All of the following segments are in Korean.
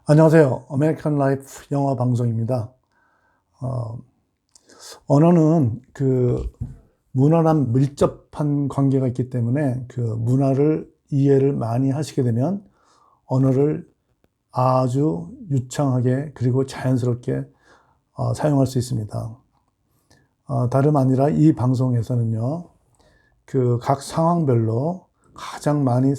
안녕하세요. 아메리칸 라이프 영어 방송입니다. 어, 언어는 그 문화랑 밀접한 관계가 있기 때문에 그 문화를 이해를 많이 하시게 되면 언어를 아주 유창하게 그리고 자연스럽게 사용할 수 있습니다. 다름 아니라 이 방송에서는요, 그 각 상황별로 가장 많이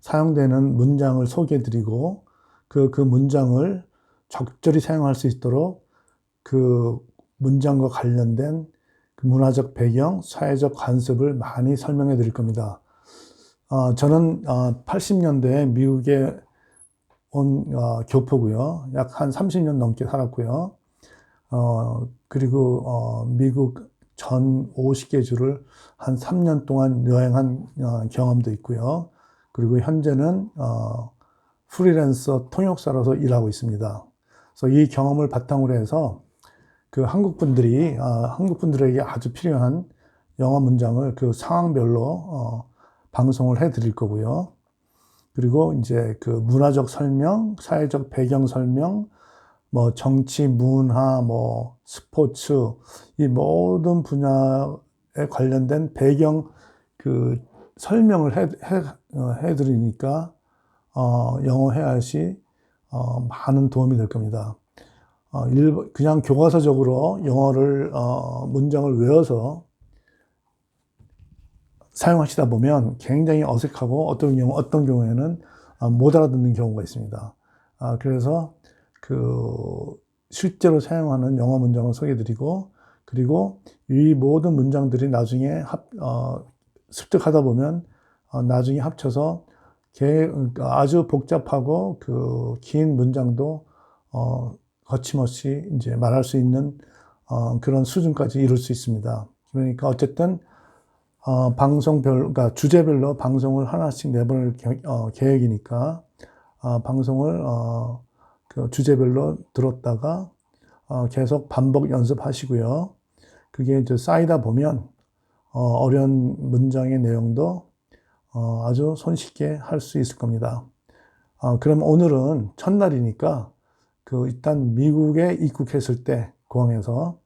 사용되는 문장을 소개해 드리고 그 문장을 적절히 사용할 수 있도록 그 문장과 관련된 그 문화적 배경, 사회적 관습을 많이 설명해 드릴 겁니다. 저는 80년대에 미국에 온 교포고요. 약 한 30년 넘게 살았고요. 그리고 미국 전 50개 주를 한 3년 동안 여행한 경험도 있고요. 그리고 현재는 프리랜서 통역사로서 일하고 있습니다. 그래서 이 경험을 바탕으로 해서 그 한국 분들에게 아주 필요한 영어 문장을 그 상황별로 방송을 해 드릴 거고요. 그리고 이제 그 문화적 설명, 사회적 배경 설명, 뭐 정치, 문화, 뭐 스포츠, 이 모든 분야에 관련된 배경 그 설명을 해 드리니까 영어 회화시 많은 도움이 될 겁니다. 그냥 교과서적으로 영어를 문장을 외워서 사용하시다 보면 굉장히 어색하고 어떤 경우에는 못 알아듣는 경우가 있습니다. 그래서 그 실제로 사용하는 영어 문장을 소개해드리고, 그리고 이 모든 문장들이 나중에 습득하다 보면 나중에 합쳐서 아주 복잡하고 그 긴 문장도 거침없이 이제 말할 수 있는 그런 수준까지 이룰 수 있습니다. 그러니까 어쨌든 그러니까 주제별로 방송을 하나씩 내보낼 계획이니까 방송을 그 주제별로 들었다가 계속 반복 연습하시고요. 그게 이제 쌓이다 보면 어려운 문장의 내용도 아주 손쉽게 할 수 있을 겁니다. 그럼 오늘은 첫날이니까 일단 미국에 입국했을 때 공항에서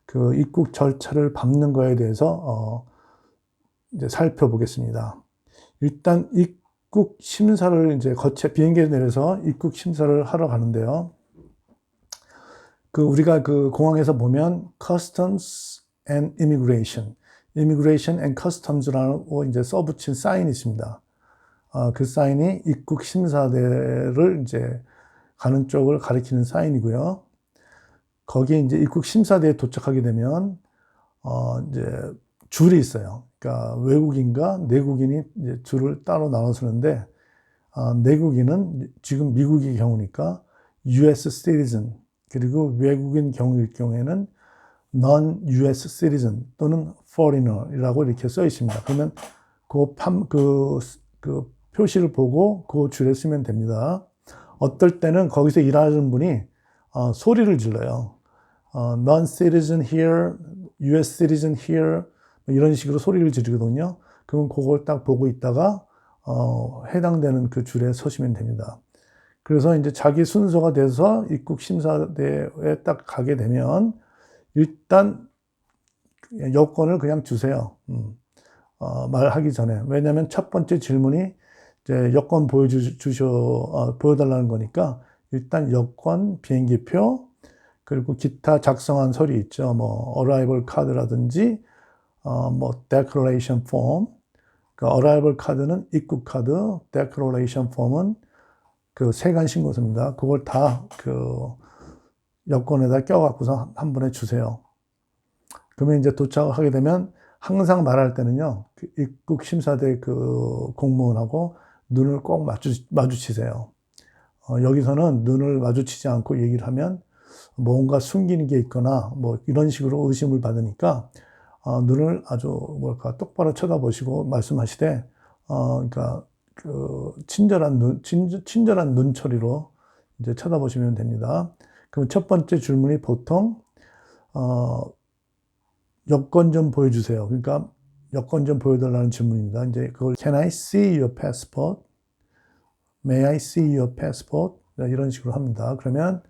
그 입국 절차를 밟는 거에 대해서 이제 살펴보겠습니다. 일단 입국 심사를 이제 비행기에 내려서 입국 심사를 하러 가는데요. 우리가 그 공항에서 보면 Customs and Immigration and Customs라고 이제 써붙인 사인이 있습니다. 그 사인이 입국 심사대를 이제 가는 쪽을 가리키는 사인이고요. 거기에 이제 입국 심사대에 도착하게 되면 이제 줄이 있어요. 그러니까 외국인과 내국인이 이제 줄을 따로 나눠서는데 내국인은 지금 미국의 경우니까 US citizen, 그리고 외국인 경우일 경우에는 non-US citizen 또는 foreigner이라고 이렇게 써 있습니다. 그러면 그 표시를 보고 그 줄에 쓰면 됩니다. 어떨 때는 거기서 일하는 분이 소리를 질러요. non-citizen here, US citizen here, 이런 식으로 소리를 지르거든요. 그럼 그걸 딱 보고 있다가 해당되는 그 줄에 서시면 됩니다. 그래서 이제 자기 순서가 돼서 입국 심사대에 딱 가게 되면 일단 여권을 그냥 주세요. 말하기 전에. 왜냐하면 첫 번째 질문이 이제 여권 보여달라는 거니까 일단 여권, 비행기표, 그리고 기타 작성한 서류 있죠. 뭐 어라이벌 카드라든지 뭐 declaration form. 그 어라이벌 카드는 입국 카드, declaration form은 그 세관 신고서입니다. 그걸 다 그 여권에다 껴갖고서 한 번에 주세요. 그러면 이제 도착하게 되면 항상 말할 때는요, 그 입국 심사대 그 공무원하고 눈을 꼭 마주치세요. 여기서는 눈을 마주치지 않고 얘기를 하면 뭔가 숨기는 게 있거나 뭐 이런 식으로 의심을 받으니까 눈을 아주 똑바로 쳐다보시고 말씀하시되 그러니까 그 친절한 눈초리로 이제 쳐다보시면 됩니다. 그럼 첫 번째 질문이 보통 여권 좀 보여주세요. 그러니까 여권 좀 보여달라는 질문입니다. 이제 그걸 Can I see your passport? May I see your passport? 이런 식으로 합니다. 그러면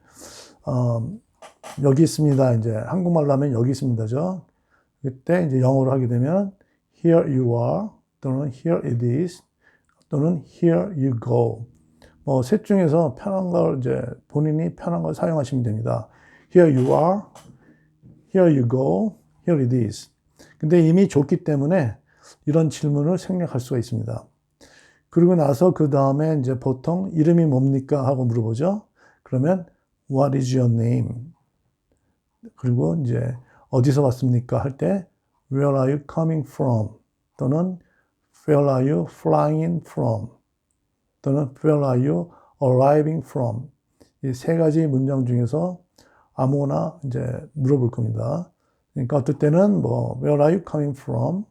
여기 있습니다. 이제 한국말로 하면 여기 있습니다죠. 그때 이제 영어로 하게 되면 here you are 또는 here it is 또는 here you go. 뭐 셋 중에서 편한 걸 이제 본인이 편한 걸 사용하시면 됩니다. Here you are, here you go, here it is. 근데 이미 줬기 때문에 이런 질문을 생략할 수가 있습니다. 그리고 나서 그 다음에 이제 보통 이름이 뭡니까 하고 물어보죠. 그러면 What is your name? 그리고 이제 어디서 왔습니까 할 때 Where are you coming from? 또는 Where are you flying from? 또는 Where are you arriving from? 이 세 가지 문장 중에서 아무거나 이제 물어볼 겁니다. 그러니까 어떨 때는 뭐 Where are you coming from?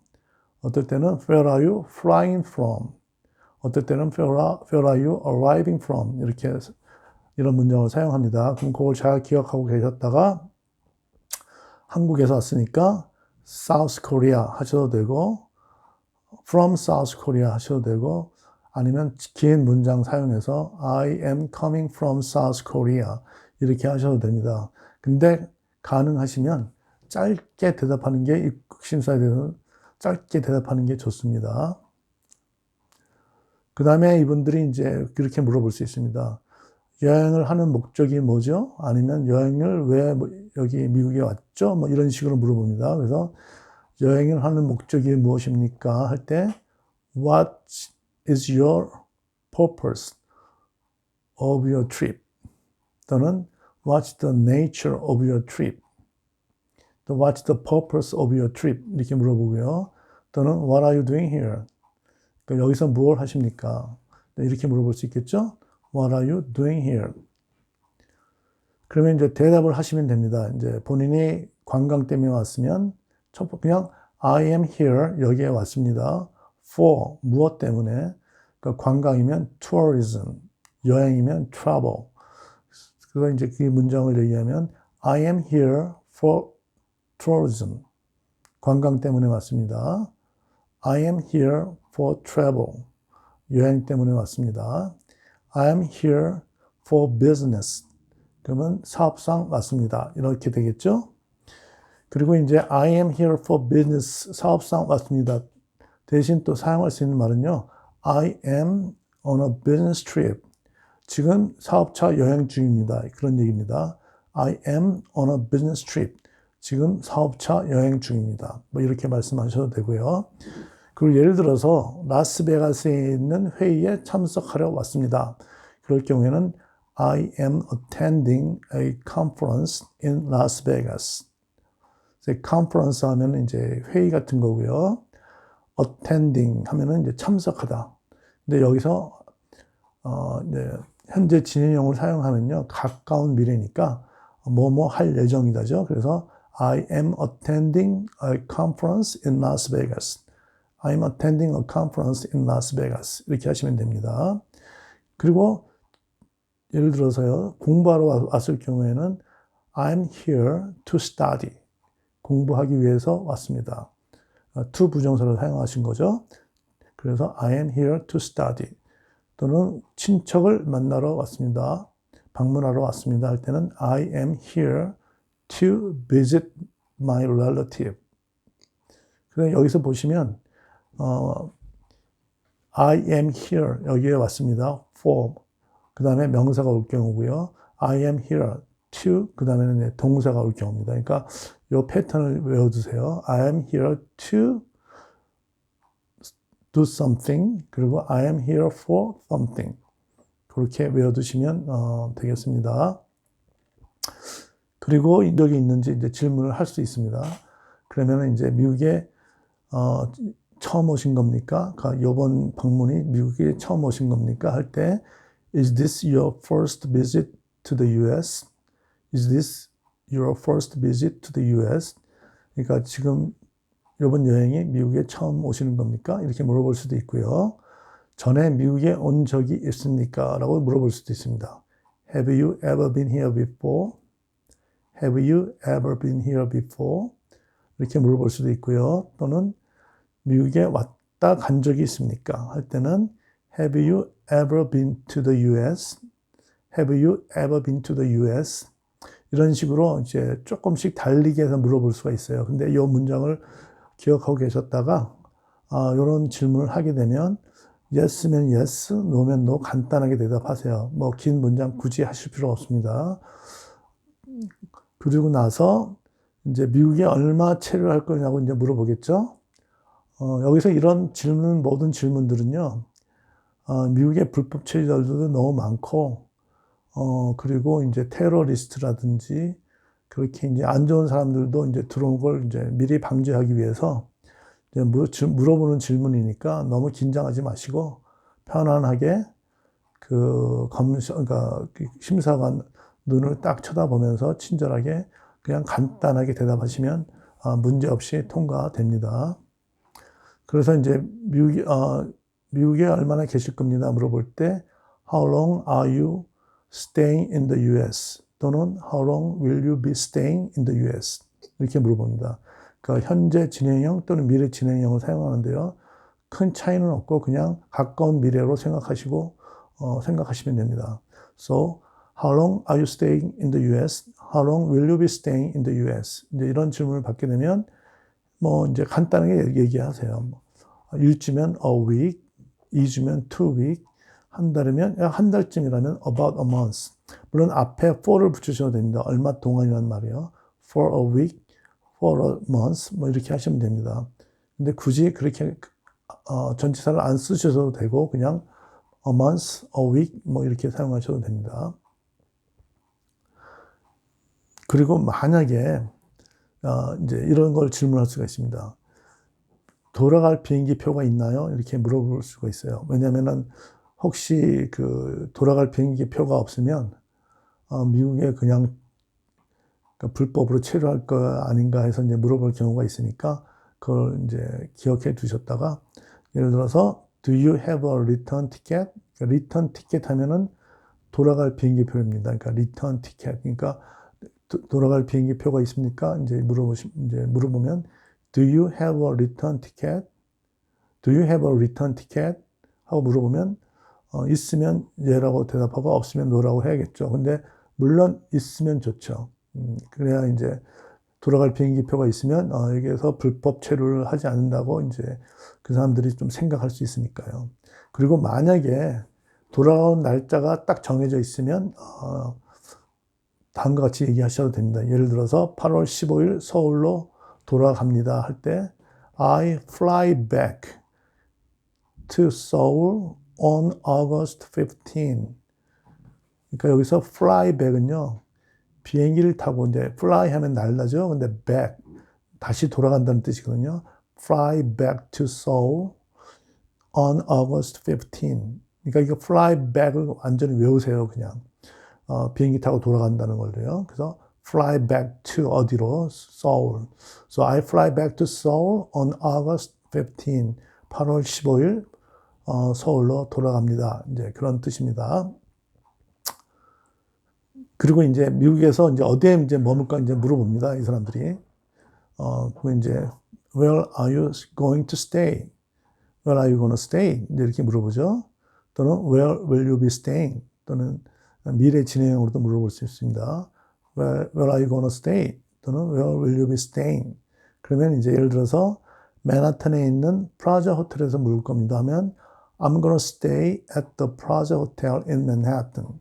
어떨 때는 Where are you flying from? 어떨 때는 Where are you arriving from? 이렇게 이런 문장을 사용합니다. 그럼 그걸 잘 기억하고 계셨다가 한국에서 왔으니까 South Korea 하셔도 되고 From South Korea 하셔도 되고 아니면 긴 문장 사용해서 I am coming from South Korea 이렇게 하셔도 됩니다. 근데 가능하시면 짧게 대답하는 게 입국 심사에 대해서는 짧게 대답하는 게 좋습니다. 그 다음에 이분들이 이제 그렇게 물어볼 수 있습니다. 여행을 하는 목적이 뭐죠? 아니면 여행을 왜 여기 미국에 왔죠? 뭐 이런 식으로 물어봅니다. 그래서 여행을 하는 목적이 무엇입니까? 할 때 What is your purpose of your trip? 또는 What's the nature of your trip? 또 What's the purpose of your trip? 이렇게 물어보고요. 또는 What are you doing here? 그러니까 여기서 무엇을 하십니까? 이렇게 물어볼 수 있겠죠? What are you doing here? 그러면 이제 대답을 하시면 됩니다. 이제 본인이 관광 때문에 왔으면 그냥 I am here 여기에 왔습니다. For 무엇 때문에? 그러니까 관광이면 tourism, 여행이면 travel. 그래서 이제 그 문장을 얘기하면 I am here for tourism. 관광 때문에 왔습니다. I am here for travel. 여행 때문에 왔습니다. I am here for business. 그러면 사업상 왔습니다. 이렇게 되겠죠? 그리고 이제 I am here for business, 사업상 왔습니다. 대신 또 사용할 수 있는 말은요. I am on a business trip. 지금 사업차 여행 중입니다. 그런 얘기입니다. I am on a business trip. 지금 사업차 여행 중입니다. 뭐 이렇게 말씀하셔도 되고요. 그리고 예를 들어서 라스베가스에 있는 회의에 참석하러 왔습니다. 그럴 경우에는 I am attending a conference in Las Vegas. 컨퍼런스 하면은 이제 회의 같은 거고요. attending 하면은 이제 참석하다. 근데 여기서 이제 현재 진행형을 사용하면요. 가까운 미래니까 뭐뭐 할 예정이다죠. 그래서 I am attending a conference in Las Vegas. I am attending a conference in Las Vegas. 이렇게 하시면 됩니다. 그리고 예를 들어서요. 공부하러 왔을 경우에는 I'm here to study. 공부하기 위해서 왔습니다. to 부정사를 사용하신 거죠. 그래서 I am here to study. 또는 친척을 만나러 왔습니다. 방문하러 왔습니다. 할 때는 I am here to visit my relative. 그래서 여기서 보시면 I am here 여기에 왔습니다. for 그 다음에 명사가 올 경우고요. I am here to 그 다음에는 동사가 올 경우입니다. 그러니까 이 패턴을 외워두세요. I am here to do something 그리고 I am here for something 그렇게 외워두시면 되겠습니다. 그리고 여기 있는지 이제 질문을 할 수 있습니다. 그러면 이제 미국에 처음 오신 겁니까? 이번 방문이 미국에 처음 오신 겁니까? 할 때 Is this your first visit to the U.S.? Is this your first visit to the U.S.? 그러니까 지금 이번 여행이 미국에 처음 오시는 겁니까? 이렇게 물어볼 수도 있고요. 전에 미국에 온 적이 있습니까? 라고 물어볼 수도 있습니다. Have you ever been here before? Have you ever been here before? 이렇게 물어볼 수도 있고요. 또는 미국에 왔다 간 적이 있습니까? 할 때는 Have you ever been to the U.S.? Have you ever been to the US? 이런 식으로 이제 조금씩 달리게 해서 물어볼 수가 있어요. 근데 이 문장을 기억하고 계셨다가 이런 질문을 하게 되면 yes면 yes, no면 no 간단하게 대답하세요. 뭐 긴 문장 굳이 하실 필요 없습니다. 그리고 나서 이제 미국에 얼마 체류할 거냐고 이제 물어보겠죠. 여기서 이런 질문, 모든 질문들은요, 미국의 불법 체류자들도 너무 많고, 그리고 이제 테러리스트라든지, 그렇게 이제 안 좋은 사람들도 이제 들어온 걸 이제 미리 방지하기 위해서 이제 물어보는 질문이니까 너무 긴장하지 마시고, 편안하게 그러니까 심사관 눈을 딱 쳐다보면서 친절하게 그냥 간단하게 대답하시면 문제 없이 통과됩니다. 그래서 이제 미국에 얼마나 계실 겁니다 물어볼 때 How long are you staying in the US? 또는 How long will you be staying in the US? 이렇게 물어봅니다. 그러니까 현재 진행형 또는 미래 진행형을 사용하는데요. 큰 차이는 없고 그냥 가까운 미래로 생각하시면 됩니다. So, how long are you staying in the US? How long will you be staying in the US? 이제 이런 질문을 받게 되면 뭐 이제 간단하게 얘기하세요. 1주면 a week, 2주면 2week, 한 달이면 한 달쯤이라면 about a month. 물론 앞에 for를 붙이셔도 됩니다. 얼마 동안이란 말이에요. For a week, for a month 뭐 이렇게 하시면 됩니다. 근데 굳이 그렇게 전치사를 안 쓰셔도 되고 그냥 a month, a week 뭐 이렇게 사용하셔도 됩니다. 그리고 만약에 이제 이런 걸 질문할 수가 있습니다. 돌아갈 비행기 표가 있나요? 이렇게 물어볼 수가 있어요. 왜냐면은 혹시 돌아갈 비행기 표가 없으면 미국에 그냥 불법으로 체류할 거 아닌가 해서 이제 물어볼 경우가 있으니까 그걸 이제 기억해 두셨다가 예를 들어서 Do you have a return ticket? 그러니까 return ticket 하면은 돌아갈 비행기 표입니다. 그러니까 return ticket. 그러니까 돌아갈 비행기 표가 있습니까? 이제 물어보면 Do you have a return ticket? Do you have a return ticket? 하고 물어보면 있으면 예라고 대답하고 없으면 no라고 해야겠죠. 근데 물론 있으면 좋죠. 그래야 이제 돌아갈 비행기 표가 있으면 여기에서 불법 체류를 하지 않는다고 이제 그 사람들이 좀 생각할 수 있으니까요. 그리고 만약에 돌아온 날짜가 딱 정해져 있으면 다음과 같이 얘기하셔도 됩니다. 예를 들어서 8월 15일 서울로 돌아갑니다 할 때 I fly back to Seoul on August 15. 그러니까 여기서 fly back은요. 비행기를 타고 이제 fly 하면 날라죠. 근데 back 다시 돌아간다는 뜻이거든요. fly back to Seoul on August 15. 그러니까 이거 fly back을 완전히 외우세요. 그냥 비행기 타고 돌아간다는 걸로요. 그래서 fly back to 어디로? Seoul. So I fly back to Seoul on August 15. 8월 15일 서울로 돌아갑니다. 이제 그런 뜻입니다. 그리고 이제 미국에서 이제 어디에 이제 머물까 이제 물어봅니다. 이 사람들이. 그럼 이제 Where are you going to stay? Where are you going to stay? 이제 이렇게 물어보죠. 또는 Where will you be staying? 또는 미래 진행형으로도 물어볼 수 있습니다. Where are you going to stay? 또는 Where will you be staying? 그러면 이제 예를 들어서 맨하탄에 있는 프라자 호텔에서 물을 겁니다 하면 I'm going to stay at the Plaza Hotel in Manhattan.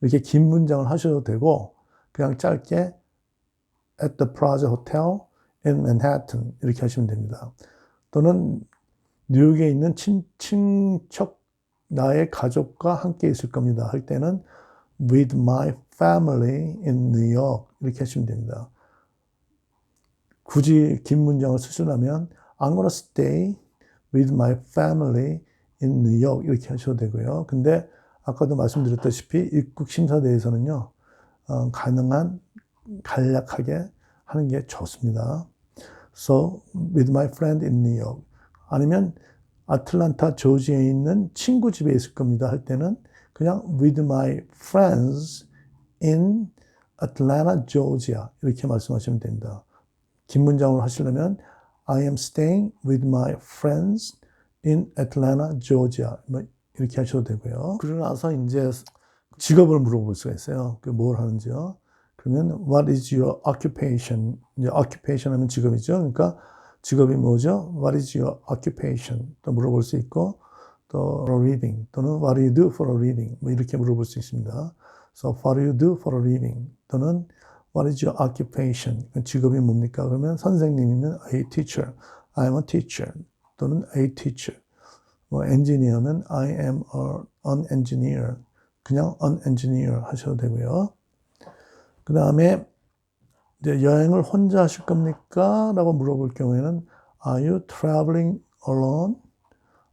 이렇게 긴 문장을 하셔도 되고 그냥 짧게 at the Plaza Hotel in Manhattan 이렇게 하시면 됩니다. 또는 뉴욕에 있는 친척 나의 가족과 함께 있을 겁니다 할 때는 with my family in New York 이렇게 하시면 됩니다. 굳이 긴 문장을 쓰시려면 I'm gonna stay with my family in New York 이렇게 하셔도 되고요. 근데 아까도 말씀드렸다시피 입국 심사대에서는요 가능한 간략하게 하는 게 좋습니다. So with my friend in New York 아니면 아틀란타 조지에 있는 친구 집에 있을 겁니다 할 때는 그냥 with my friends in Atlanta, Georgia 이렇게 말씀하시면 됩니다. 긴 문장으로 하시려면 I am staying with my friends in Atlanta, Georgia 뭐 이렇게 하셔도 되고요. 그러고 나서 이제 직업을 물어볼 수가 있어요. 그 뭘 하는지요. 그러면 what is your occupation? 이제 occupation 하면 직업이죠. 그러니까 직업이 뭐죠? What is your occupation? 또 물어볼 수 있고 또 for a living 또는 what do you do for a living? 뭐 이렇게 물어볼 수 있습니다. So what do you do for a living? 또는 what is your occupation? 직업이 뭡니까? 그러면 선생님이면 a teacher, I'm a teacher 또는 a teacher. 뭐 엔지니어면 I am an engineer. 그냥 an engineer 하셔도 되고요. 그 다음에 이제 여행을 혼자 하실 겁니까? 라고 물어볼 경우에는 Are you traveling alone?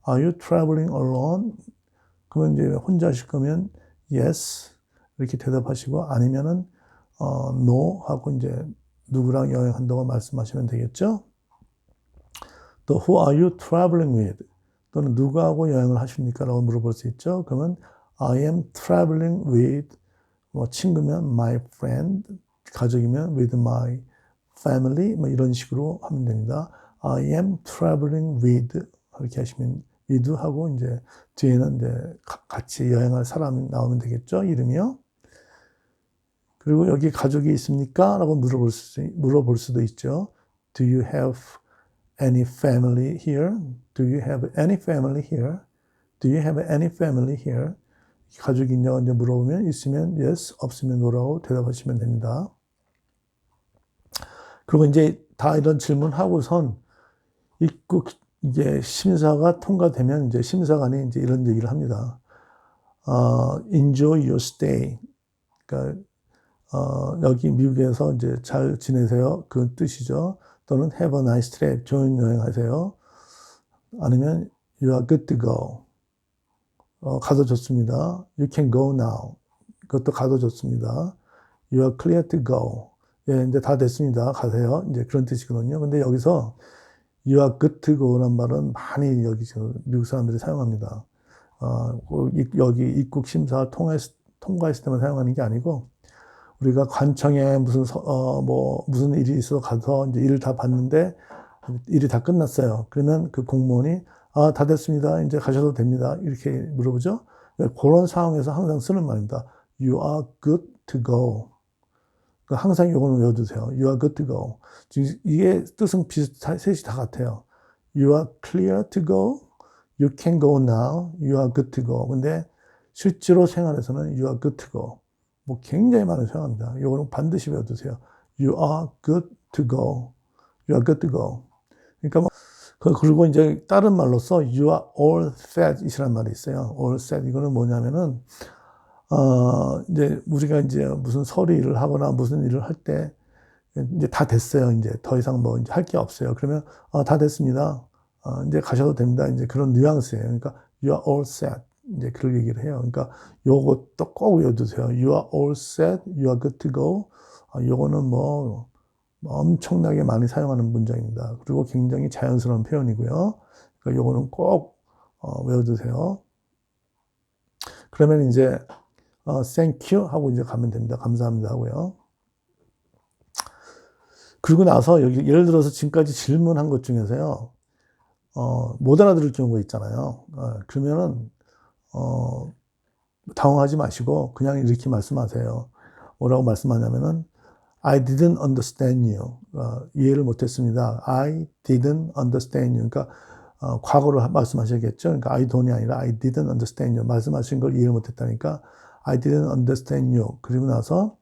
Are you traveling alone? 그러면 이제 혼자 하실 거면 Yes 이렇게 대답하시고 아니면은 No 하고 이제 누구랑 여행한다고 말씀하시면 되겠죠? 또 Who are you traveling with? 또는 누구하고 여행을 하십니까? 라고 물어볼 수 있죠. 그러면 I am traveling with 뭐 친구면 my friend, 가족이면 with my family 뭐 이런 식으로 하면 됩니다. I am traveling with 이렇게 하시면 with 하고 이제 뒤에는 이제 같이 여행할 사람이 나오면 되겠죠. 이름이요. 그리고 여기 가족이 있습니까? 라고 물어볼 수도 있죠. Do you have any family here? Do you have any family here? Do you have any family here? 가족이 있냐고 이제 물어보면 있으면 yes, 없으면 no라고 대답하시면 됩니다. 그리고 이제 다 이런 질문하고선 입국 이게 심사가 통과되면 이제 심사관이 이제 이런 얘기를 합니다. Enjoy your stay. 그러니까 여기 미국에서 이제 잘 지내세요. 그 뜻이죠. 또는 have a nice trip. 좋은 여행하세요. 아니면 you are good to go. 가도 좋습니다. You can go now. 그것도 가도 좋습니다. You are clear to go. 예, 이제 다 됐습니다. 가세요. 이제 그런 뜻이거든요. 근데 여기서 you are good to go라는 말은 많이 여기 미국 사람들이 사용합니다. 여기 입국 심사 통과했을 때만 사용하는 게 아니고 우리가 관청에 무슨 일이 있어서 가서 이제 일을 다 봤는데 일이 다 끝났어요. 그러면 그 공무원이 다 됐습니다. 이제 가셔도 됩니다. 이렇게 물어보죠. 그런 상황에서 항상 쓰는 말입니다. You are good to go. 항상 이거는 외워두세요. You are good to go. 이게 뜻은 셋이 다 같아요. You are clear to go. You can go now. You are good to go. 근데 실제로 생활에서는 you are good to go. 뭐 굉장히 많이 사용합니다. 이거는 반드시 외워두세요. You are good to go. You are good to go. 그러니까 뭐 그리고 이제 다른 말로서 you are all set 이라는 말이 있어요. all set 이거는 뭐냐면은 이제 우리가 이제 무슨 서류 일을 하거나 무슨 일을 할 때 이제 다 됐어요. 이제 더 이상 뭐 이제 할 게 없어요. 그러면 다 됐습니다. 이제 가셔도 됩니다. 이제 그런 뉘앙스예요. 그러니까 you are all set 이제 그런 얘기를 해요. 그러니까 요것도 꼭 외워두세요. You are all set, you are good to go. 요거는 뭐 엄청나게 많이 사용하는 문장입니다. 그리고 굉장히 자연스러운 표현이고요. 그러니까 요거는 꼭 외워두세요. 그러면 이제 thank you 하고 이제 가면 됩니다. 감사합니다 하고요. 그리고 나서 여기 예를 들어서 지금까지 질문한 것 중에서요. 못 알아들을 경우가 있잖아요. 그러면은 당황하지 마시고 그냥 이렇게 말씀하세요. 뭐라고 말씀하냐면은 I didn't understand you. 이해를 못했습니다. I didn't understand you. 그러니까 과거로 말씀하셔야겠죠. 그러니까 I don't이 아니라 I didn't understand you. 말씀하신 걸 이해를 못했다니까 I didn't understand you. 그리고 나서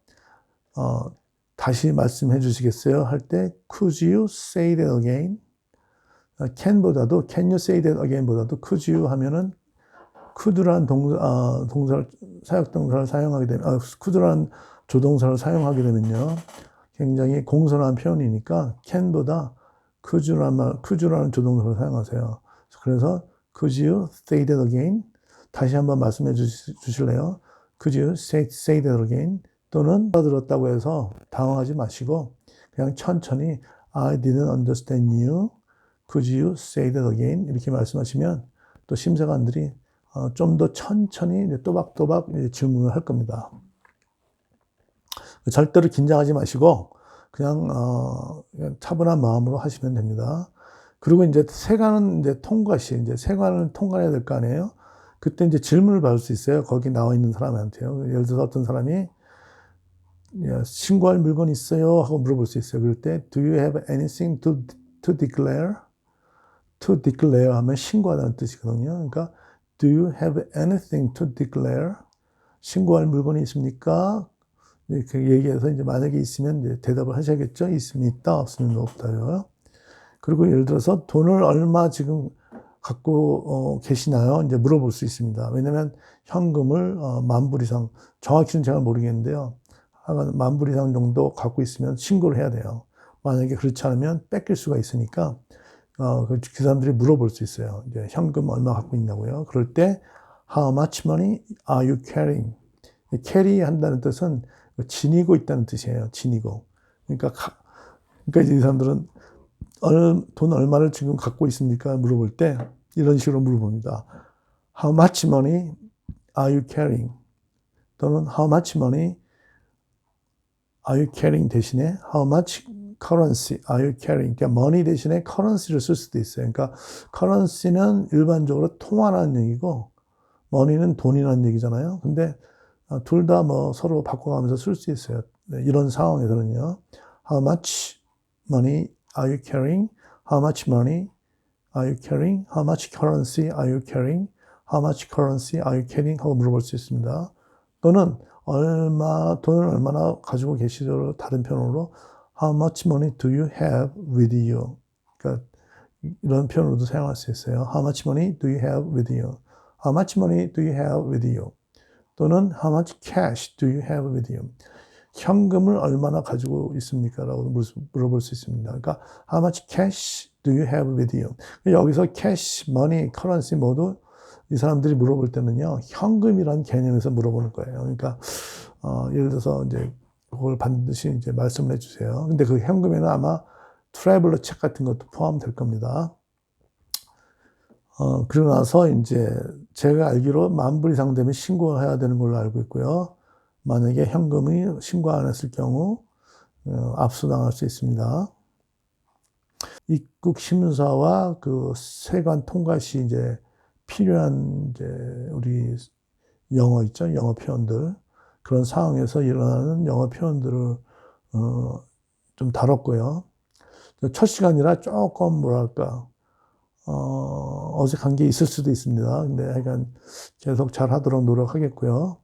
다시 말씀해 주시겠어요? 할 때 Could you say that again? can보다도 Can you say that again? 보다도 Could you 하면은 could라는 사역동사를 사용하게 되면 could라는 조동사를 사용하게 되면요. 굉장히 공손한 표현이니까 can보다 could라는 조동사를 사용하세요. 그래서 could you say that again? 다시 한번 말씀해 주실래요? Could you say that again? 또는 알아들었다고 해서 당황하지 마시고 그냥 천천히 I didn't understand you. Could you say that again? 이렇게 말씀하시면 또 심사관들이 좀 더 천천히 또박또박 질문을 할 겁니다. 절대로 긴장하지 마시고 그냥 차분한 마음으로 하시면 됩니다. 그리고 이제 세관은 이제 통과 시 이제 세관을 통과해야 될 거 아니에요. 그때 이제 질문을 받을 수 있어요. 거기 나와 있는 사람한테요. 예를 들어서 어떤 사람이 야, 신고할 물건 있어요? 하고 물어볼 수 있어요. 그럴 때 Do you have anything to declare? To declare 하면 신고하다는 뜻이거든요. 그러니까 Do you have anything to declare? 신고할 물건이 있습니까? 이렇게 얘기해서 이제 만약에 있으면 이제 대답을 하셔야겠죠. 있으면 있다, 없으면 없다요. 그리고 예를 들어서 돈을 얼마 지금 갖고 계시나요? 이제 물어볼 수 있습니다. 왜냐하면 현금을 10,000불 이상, 정확히는 제가 모르겠는데요. 하여간 10,000불 이상 정도 갖고 있으면 신고를 해야 돼요. 만약에 그렇지 않으면 뺏길 수가 있으니까 그 사람들이 물어볼 수 있어요. 이제 현금 얼마 갖고 있냐고요. 그럴 때 How much money are you carrying? carry 한다는 뜻은 지니고 있다는 뜻이에요. 지니고. 그러니까 이제 이 사람들은 돈 얼마를 지금 갖고 있습니까? 물어볼 때 이런 식으로 물어봅니다. How much money are you carrying? 또는 How much money are you carrying 대신에 How much currency are you carrying? 그러니까 money 대신에 currency를 쓸 수도 있어요. 그러니까 currency는 일반적으로 통화라는 얘기고 money는 돈이라는 얘기잖아요. 근데 둘 다 뭐 서로 바꿔가면서 쓸 수 있어요. 이런 상황에서는요. How much money are you carrying? How much money are you carrying? How much currency are you carrying? How much currency are you carrying? 하고 물어볼 수 있습니다. 또는 돈을 얼마나 가지고 계시죠? 다른 표현으로 How much money do you have with you? 그러니까 이런 표현으로도 사용할 수 있어요. How much money do you have with you? How much money do you have with you? 또는 How much cash do you have with you? 현금을 얼마나 가지고 있습니까? 라고 물어볼 수 있습니다. 그러니까 How much cash do you have with you? 여기서 cash, money, currency 모두 이 사람들이 물어볼 때는요, 현금이라는 개념에서 물어보는 거예요. 그러니까 예를 들어서 이제 그걸 반드시 이제 말씀을 해주세요. 근데 그 현금에는 아마 트래블러 책 같은 것도 포함될 겁니다. 그러고 나서 이제 제가 알기로 10,000불 이상 되면 신고해야 되는 걸로 알고 있고요. 만약에 현금이 신고 안 했을 경우 압수당할 수 있습니다. 입국 심사와 그 세관 통과 시 이제 필요한 이제 우리 영어 있죠, 영어 표현들 그런 상황에서 일어나는 영어 표현들을 좀 다뤘고요. 첫 시간이라 조금 뭐랄까 어색한 게 있을 수도 있습니다. 근데 하여간 계속 잘 하도록 노력하겠고요.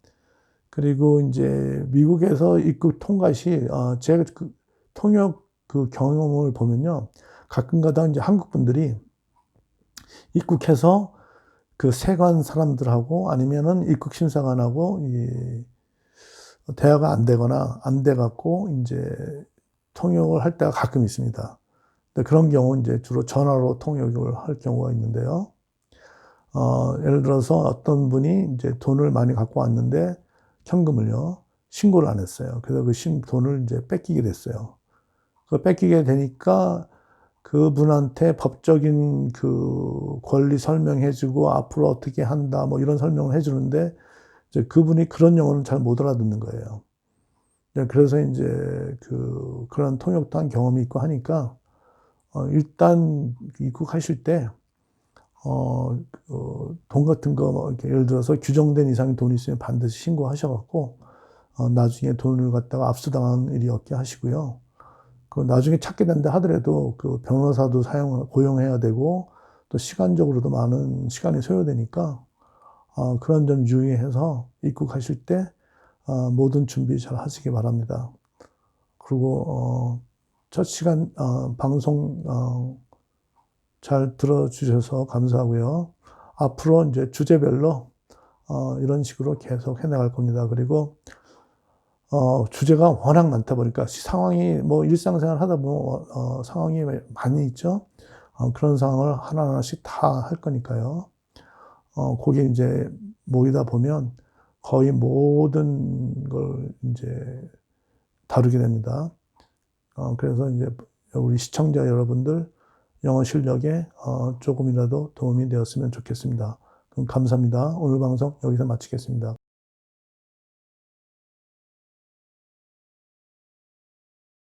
그리고 이제 미국에서 입국 통과 시 제가 그 통역 그 경험을 보면요. 가끔가다 이제 한국 분들이 입국해서 그 세관 사람들하고 아니면은 입국 심사관하고 대화가 안 되거나 안 돼 갖고 이제 통역을 할 때가 가끔 있습니다. 그런 경우는 이제 주로 전화로 통역을 할 경우가 있는데요. 예를 들어서 어떤 분이 이제 돈을 많이 갖고 왔는데 현금을요, 신고를 안 했어요. 그래서 그 돈을 이제 뺏기게 됐어요. 그 뺏기게 되니까 그분한테 법적인 그 권리 설명해주고 앞으로 어떻게 한다 뭐 이런 설명을 해주는데 이제 그분이 그런 영어는 잘 못 알아듣는 거예요. 그래서 이제 그런 통역도 한 경험이 있고 하니까 일단 입국하실 때 돈 같은 거 뭐 이렇게 예를 들어서 규정된 이상의 돈이 있으면 반드시 신고하셔갖고 나중에 돈을 갖다가 압수당하는 일이 없게 하시고요. 그 나중에 찾게 된다 하더라도 그 변호사도 고용해야 되고 또 시간적으로도 많은 시간이 소요되니까 그런 점 유의해서 입국하실 때 모든 준비 잘 하시기 바랍니다. 그리고 첫 시간 방송 잘 들어주셔서 감사하고요. 앞으로 이제 주제별로 이런 식으로 계속 해나갈 겁니다. 그리고 주제가 워낙 많다 보니까 상황이 뭐 일상생활 하다 보면 상황이 많이 있죠. 그런 상황을 하나하나씩 다 할 거니까요. 거기에 이제 모이다 보면 거의 모든 걸 이제 다루게 됩니다. 그래서 이제 우리 시청자 여러분들 영어 실력에 조금이라도 도움이 되었으면 좋겠습니다. 그럼 감사합니다. 오늘 방송 여기서 마치겠습니다.